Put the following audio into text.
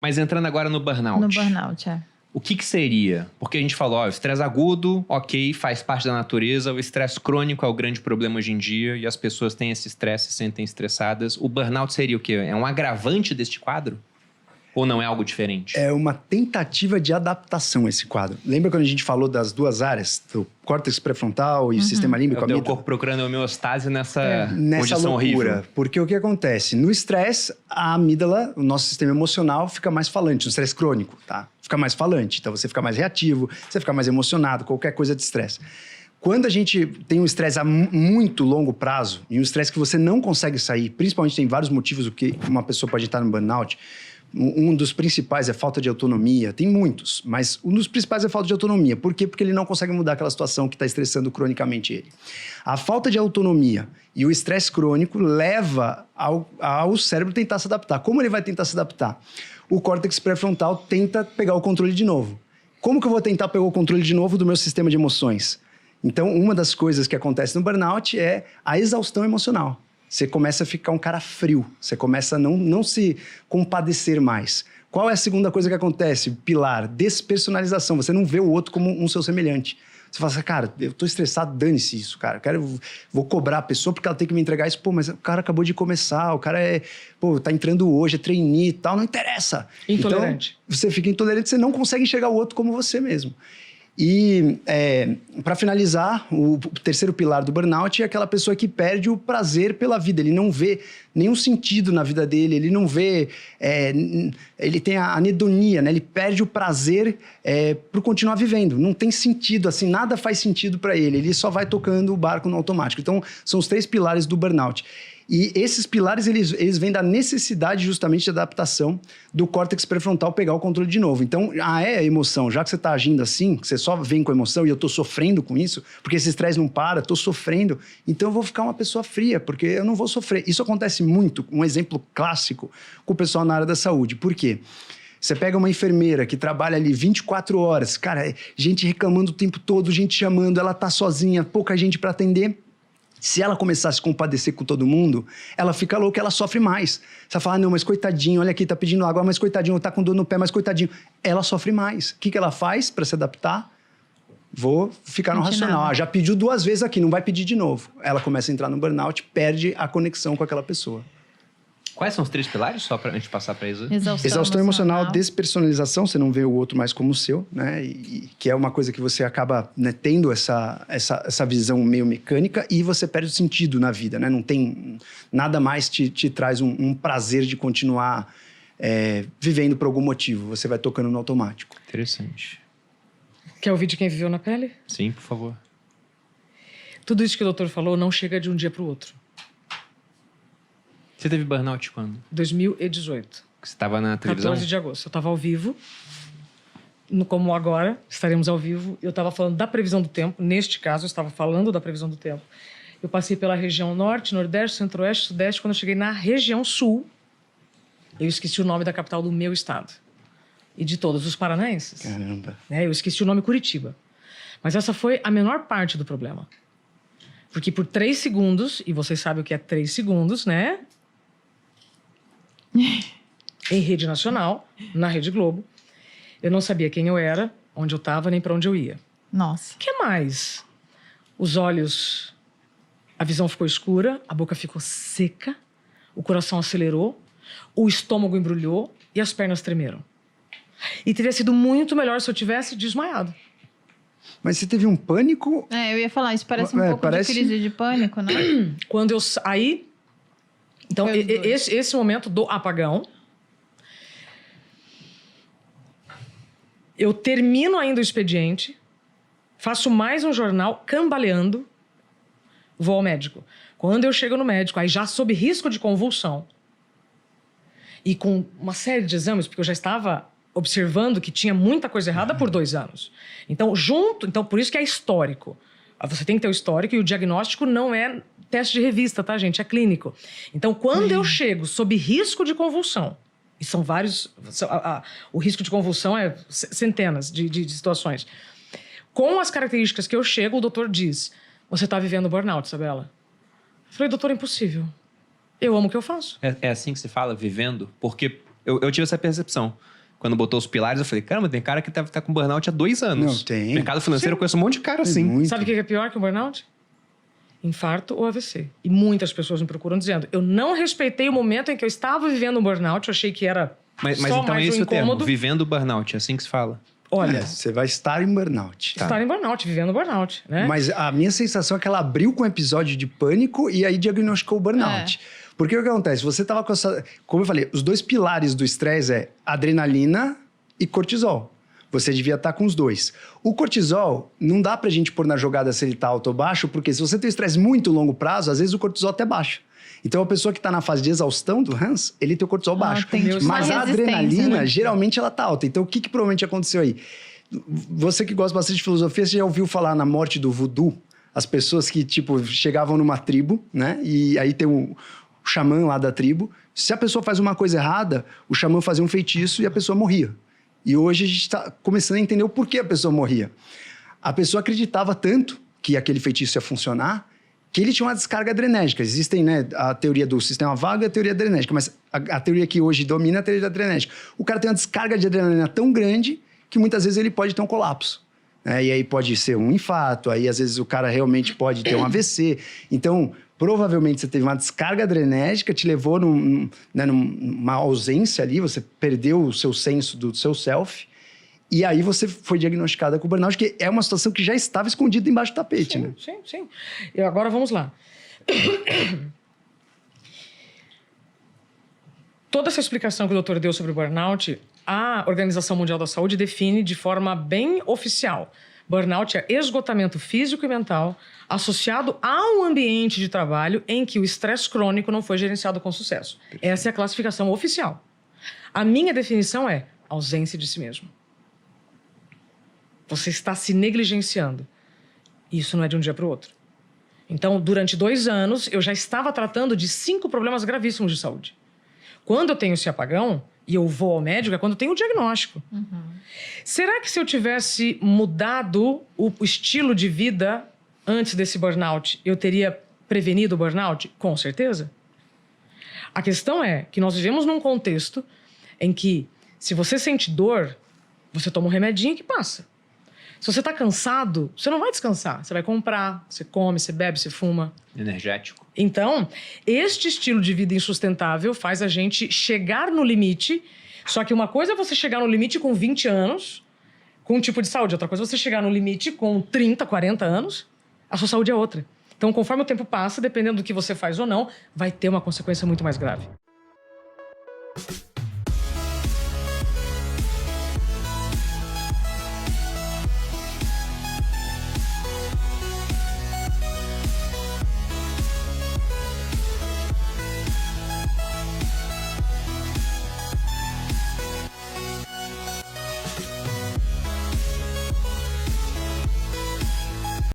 Mas entrando agora no burnout. No burnout, é. O que seria? Porque a gente falou, o estresse agudo, ok, faz parte da natureza. O estresse crônico é o grande problema hoje em dia e as pessoas têm esse estresse, se sentem estressadas. O burnout seria o quê? É um agravante deste quadro? Ou não é algo diferente? É uma tentativa de adaptação esse quadro. Lembra quando a gente falou das duas áreas? Do córtex pré-frontal e o sistema límbico? É o corpo procurando a homeostase nessa nessa condição loucura. horrível. Porque o que acontece? No estresse, a amígdala, o nosso sistema emocional, fica mais falante. No estresse crônico, tá? Fica mais falante. Então, você fica mais reativo, você fica mais emocionado, qualquer coisa de estresse. Quando a gente tem um estresse a muito longo prazo, e um estresse que você não consegue sair, principalmente tem vários motivos o que uma pessoa pode estar no burnout. Um dos principais é falta de autonomia. Tem muitos, mas um dos principais é falta de autonomia. Por quê? Porque ele não consegue mudar aquela situação que está estressando cronicamente ele. A falta de autonomia e o estresse crônico leva ao cérebro tentar se adaptar. Como ele vai tentar se adaptar? O córtex pré-frontal tenta pegar o controle de novo. Como que eu vou tentar pegar o controle de novo do meu sistema de emoções? Então, uma das coisas que acontece no burnout é a exaustão emocional. Você começa a ficar um cara frio, você começa a não se compadecer mais. Qual é a segunda coisa que acontece? Pilar, despersonalização. Você não vê o outro como um seu semelhante. Você fala assim, cara, eu tô estressado, dane-se isso, cara. Vou cobrar a pessoa porque ela tem que me entregar isso. Pô, mas o cara acabou de começar, o cara tá entrando hoje, é trainee e tal, não interessa. Intolerante. Então, você fica intolerante, você não consegue enxergar o outro como você mesmo. E, para finalizar, o terceiro pilar do burnout é aquela pessoa que perde o prazer pela vida. Ele não vê nenhum sentido na vida dele, ele não vê... ele tem a anedonia, né? Ele perde o prazer por continuar vivendo. Não tem sentido, assim, nada faz sentido para ele. Ele só vai tocando o barco no automático. Então, são os 3 pilares do burnout. E esses pilares, eles vêm da necessidade justamente de adaptação do córtex pré-frontal pegar o controle de novo. Então, é a emoção. Já que você está agindo assim, que você só vem com emoção e eu estou sofrendo com isso, porque esse estresse não para, estou sofrendo, então eu vou ficar uma pessoa fria, porque eu não vou sofrer. Isso acontece muito, um exemplo clássico com o pessoal na área da saúde. Por quê? Você pega uma enfermeira que trabalha ali 24 horas, cara, gente reclamando o tempo todo, gente chamando, ela tá sozinha, pouca gente para atender. Se ela começar a se compadecer com todo mundo, ela fica louca, ela sofre mais. Você vai falar, não, mas coitadinho, olha aqui, tá pedindo água, mas coitadinho, tá com dor no pé, mas coitadinho. Ela sofre mais. O que ela faz para se adaptar? Vou ficar no racional. Já pediu 2 vezes aqui, não vai pedir de novo. Ela começa a entrar no burnout, perde a conexão com aquela pessoa. Quais são os 3 pilares, só pra gente passar para isso? Exaustão emocional, despersonalização, você não vê o outro mais como o seu, né? E que é uma coisa que você acaba, né, tendo essa visão meio mecânica e você perde o sentido na vida, né? Não tem nada mais te traz um prazer de continuar vivendo por algum motivo. Você vai tocando no automático. Interessante. Quer ouvir de quem viveu na pele? Sim, por favor. Tudo isso que o doutor falou não chega de um dia para o outro. Você teve burnout quando? 2018. Você estava na televisão? 14 de agosto. Eu estava ao vivo, como agora, estaremos ao vivo. Eu estava falando da previsão do tempo. Neste caso, eu estava falando da previsão do tempo. Eu passei pela região norte, nordeste, centro-oeste, sudeste. Quando eu cheguei na região sul, eu esqueci o nome da capital do meu estado. E de todos os paranaenses. Caramba. Eu esqueci o nome Curitiba. Mas essa foi a menor parte do problema. Porque por 3 segundos, e vocês sabem o que é 3 segundos, né? Em rede nacional, na Rede Globo, eu não sabia quem eu era, onde eu estava, nem para onde eu ia. Nossa. O que mais? Os olhos... A visão ficou escura, a boca ficou seca, o coração acelerou, o estômago embrulhou e as pernas tremeram. E teria sido muito melhor se eu tivesse desmaiado. Mas você teve um pânico? Eu ia falar, isso parece um pouco de crise de pânico, né? Quando eu saí... Então, esse momento do apagão... Eu termino ainda o expediente, faço mais um jornal, cambaleando, vou ao médico. Quando eu chego no médico, aí já sob risco de convulsão, e com uma série de exames, porque eu já estava observando que tinha muita coisa errada por 2 anos. Então, por isso que é histórico. Você tem que ter o histórico e o diagnóstico não é teste de revista, tá, gente? É clínico. Então, quando eu chego sob risco de convulsão, e são vários... o risco de convulsão é centenas de situações. Com as características que eu chego, o doutor diz, você está vivendo burnout, Isabela. Eu falei, doutor, é impossível. Eu amo o que eu faço. É assim que se fala, vivendo? Porque eu tive essa percepção. Quando botou os pilares, eu falei, caramba, tem cara que tá com burnout há 2 anos. Não, tem. Mercado financeiro, eu conheço um monte de cara assim. Muito. Sabe o que é pior que o burnout? Infarto ou AVC. E muitas pessoas me procuram dizendo, eu não respeitei o momento em que eu estava vivendo um burnout, eu achei que era Mas só então mais é esse um o termo, incômodo. vivendo burnout, é assim que se fala. Olha, Você vai estar em burnout. estar em burnout, vivendo burnout, né? Mas a minha sensação é que ela abriu com um episódio de pânico e aí diagnosticou o burnout. Porque o que acontece? Você tava com essa... Como eu falei, os 2 pilares do estresse é adrenalina e cortisol. Você devia estar com os 2. O cortisol, não dá pra gente pôr na jogada se ele tá alto ou baixo, porque se você tem estresse muito longo prazo, às vezes o cortisol até baixa. Então, a pessoa que tá na fase de exaustão do Hans, ele tem o cortisol baixo. Tem tipo Mas uma a resistência, adrenalina, né? geralmente, ela tá alta. Então, o que provavelmente aconteceu aí? Você que gosta bastante de filosofia, você já ouviu falar na morte do voodoo? As pessoas que, tipo, chegavam numa tribo, né? E aí tem o xamã lá da tribo. Se a pessoa faz uma coisa errada, o xamã fazia um feitiço e a pessoa morria. E hoje a gente está começando a entender o porquê a pessoa morria. A pessoa acreditava tanto que aquele feitiço ia funcionar, que ele tinha uma descarga adrenérgica. Existem, né, a teoria do sistema vago e a teoria adrenérgica, mas a teoria que hoje domina é a teoria adrenérgica. O cara tem uma descarga de adrenalina tão grande que muitas vezes ele pode ter um colapso. Né? E aí pode ser um infarto, aí às vezes o cara realmente pode ter um AVC. Então, provavelmente você teve uma descarga adrenérgica, te levou numa ausência ali, você perdeu o seu senso do seu self, e aí você foi diagnosticada com burnout, que é uma situação que já estava escondida embaixo do tapete, Sim, né? sim. E agora vamos lá. Toda essa explicação que o doutor deu sobre o burnout, a Organização Mundial da Saúde define de forma bem oficial. Burnout é esgotamento físico e mental associado a um ambiente de trabalho em que o estresse crônico não foi gerenciado com sucesso. Essa é a classificação oficial. A minha definição é ausência de si mesmo. Você está se negligenciando. Isso não é de um dia para o outro. Então, durante 2 anos, eu já estava tratando de 5 problemas gravíssimos de saúde. Quando eu tenho esse apagão e eu vou ao médico, é quando eu tenho o diagnóstico. Será que se eu tivesse mudado o estilo de vida antes desse burnout, eu teria prevenido o burnout? Com certeza. A questão é que nós vivemos num contexto em que, se você sente dor, você toma um remedinho que passa. Se você está cansado, você não vai descansar. Você vai comprar, você come, você bebe, você fuma. Energético. Então, este estilo de vida insustentável faz a gente chegar no limite. Só que uma coisa é você chegar no limite com 20 anos, com um tipo de saúde. Outra coisa é você chegar no limite com 30, 40 anos, a sua saúde é outra. Então, conforme o tempo passa, dependendo do que você faz ou não, vai ter uma consequência muito mais grave.